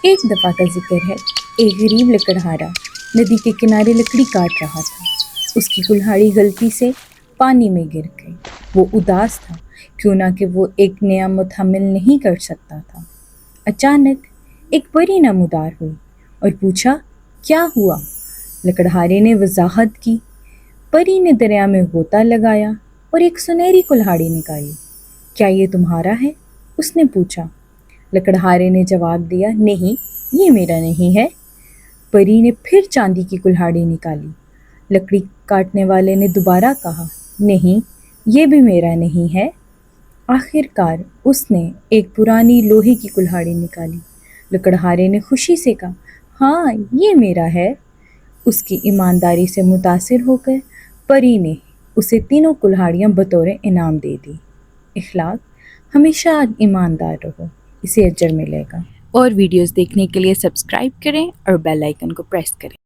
ایک دفعہ کا ذکر ہے، ایک غریب لکڑہارا ندی کے کنارے لکڑی کاٹ رہا تھا۔ اس کی کلہاڑی غلطی سے پانی میں گر گئی۔ وہ اداس تھا، کیوں نہ کہ وہ ایک نیا متحمل نہیں کر سکتا تھا۔ اچانک ایک پری نمودار ہوئی اور پوچھا، کیا ہوا؟ لکڑہارے نے وضاحت کی۔ پری نے دریا میں غوطہ لگایا اور ایک سنہری کلہاڑی نکالی۔ کیا یہ تمہارا ہے؟ اس نے پوچھا۔ لکڑہارے نے جواب دیا، نہیں، یہ میرا نہیں ہے۔ پری نے پھر چاندی کی کلہاڑی نکالی۔ لکڑی کاٹنے والے نے دوبارہ کہا، نہیں، یہ بھی میرا نہیں ہے۔ آخر کار اس نے ایک پرانی لوہے کی کلہاڑی نکالی۔ لکڑہارے نے خوشی سے کہا، ہاں، یہ میرا ہے۔ اس کی ایمانداری سے متاثر ہو کر پری نے اسے تینوں کلہاڑیاں بطور انعام دے دی۔ اخلاق: ہمیشہ ایماندار رہو، اسے اجر ملے گا۔ اور ویڈیوز دیکھنے کے لیے سبسکرائب کریں اور بیل آئیکن کو پریس کریں۔